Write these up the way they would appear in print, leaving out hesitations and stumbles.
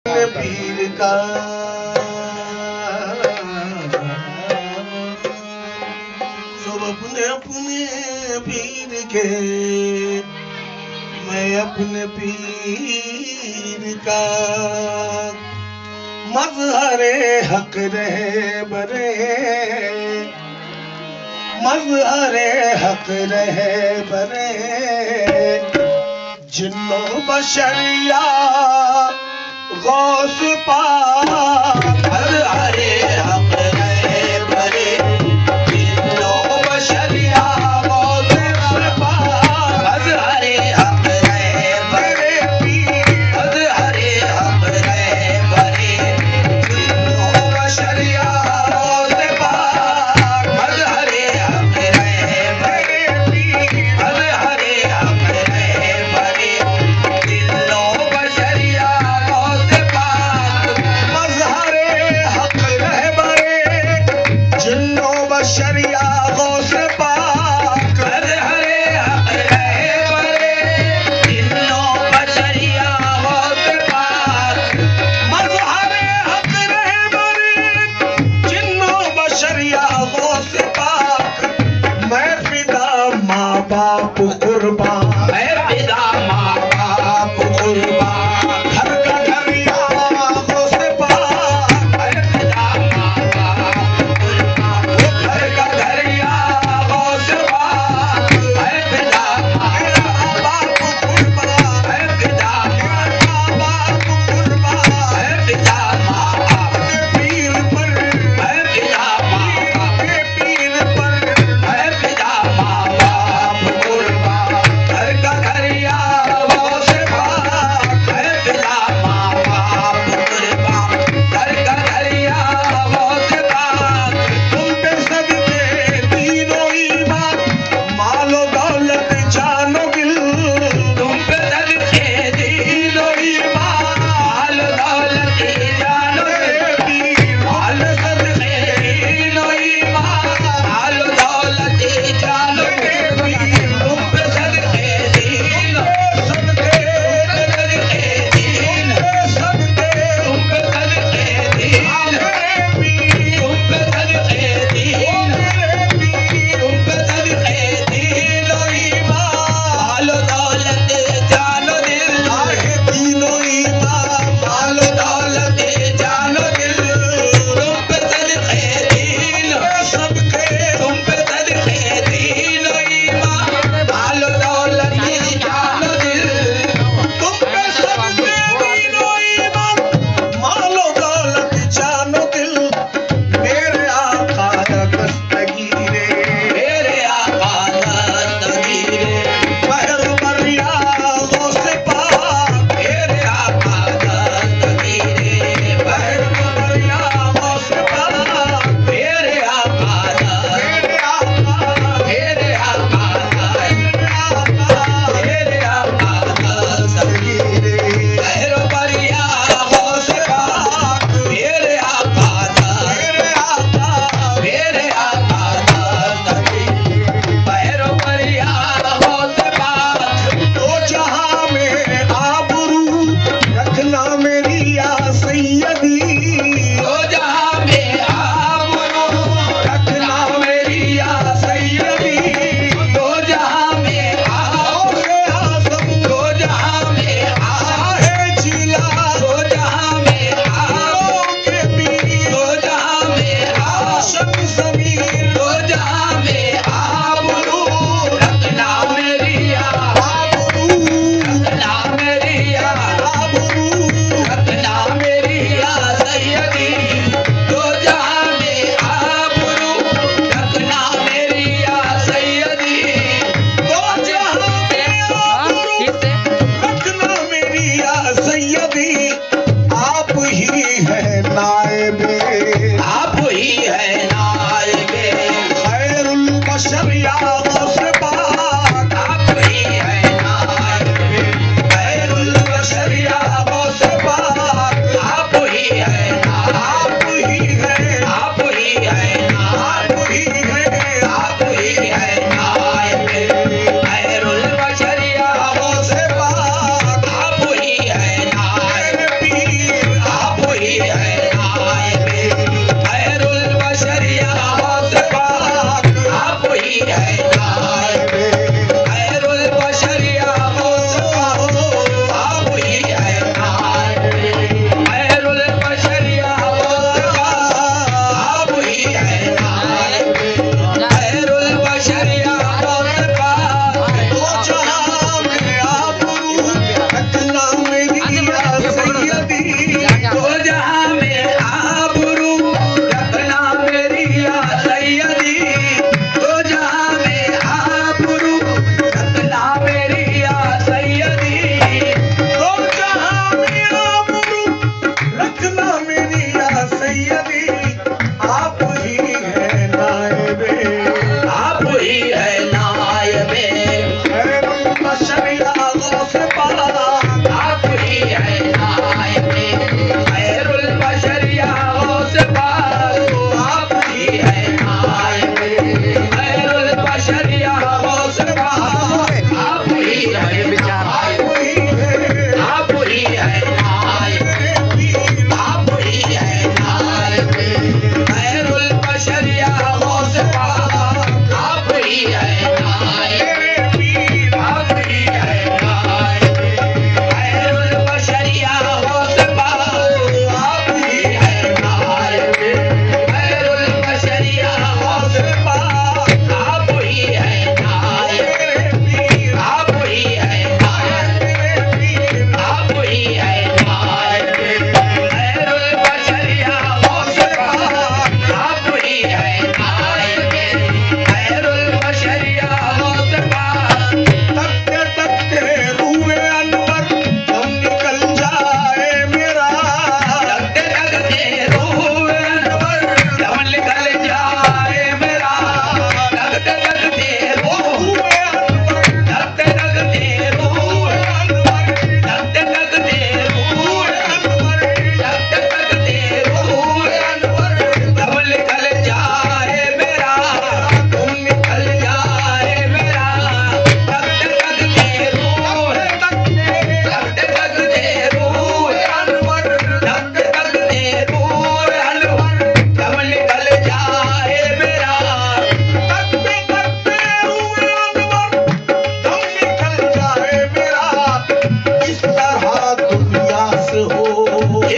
पीर का सब अपने अपने पीर के, मैं अपने पीर का। मज़हरे हक रहे बरे, मज़हरे हक रहे बरे, जिन्नो बशरिया गौस पाक। मज़हरे हक रहे बरे, जिन्नो बशरिया गौस पाक। मज़हरे हक रहे बरे, मज़हरे हक रहे बरे, जिन्नो बशरिया गौस पाक। मज़हरे हक रहे बरे, मज़हरे हक रहे बरे, जिन्नो बशरिया गौस पाक। मज़हर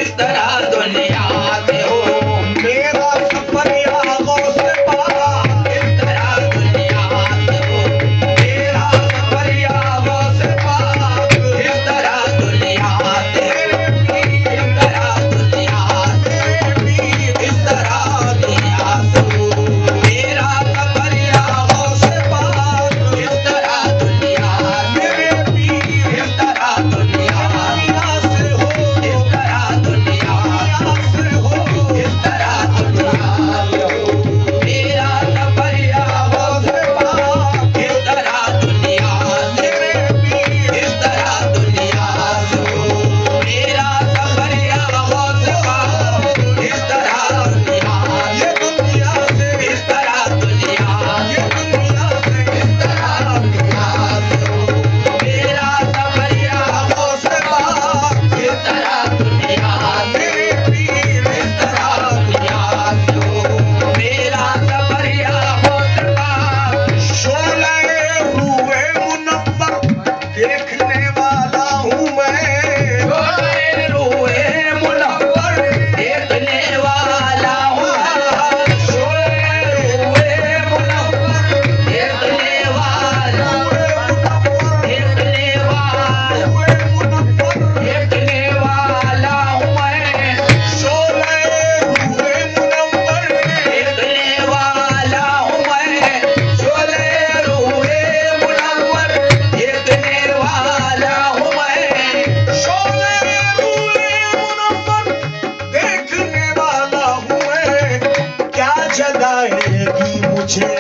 इस तरह दुनिया में हो मेरा सफर या गौस पाक, इस तरह दुनिया में हो मेरा सफर या गौस पाक, इस तरह दुनिया में इस तरह दुनिया से इस तरह दुनिया से मेरा सफर या गौस पाक, इस तरह दुनिया से इस तरह दुनिया से हो इस तरह दुनिया से हो इस तरह दुनिया से हो मेरा सफर या गौस पाक, इस तरह दुनिया से इस तरह दुनिया से हो मेरा सफर या गौस पाक, इस तरह दुनिया ये दुनिया से इस तरह दुनिया ये दुनिया से इस तरह दुनिया से हो मेरा सफर या गौस पाक, इस तरह दुनिया से इस तरह दुनिया से हो मेरा सफर या गौस पाक। शोले हुए मुनव्वर देखने वाला हूँ मैं, शोले हुए मुनव्वर देखने वाला हूँ, शोले हुए मुनव्वर देखने वाला देखने वाला हूँ मैं, शोले हुए मुनव्वर देखने वाला हूँ मैं, शोले हुए मुनव्वर देखने वाला हूँ मैं, शोले हुए मुनव्वर देखने वाला हूँ मैं। क्या जगाएगी मुझे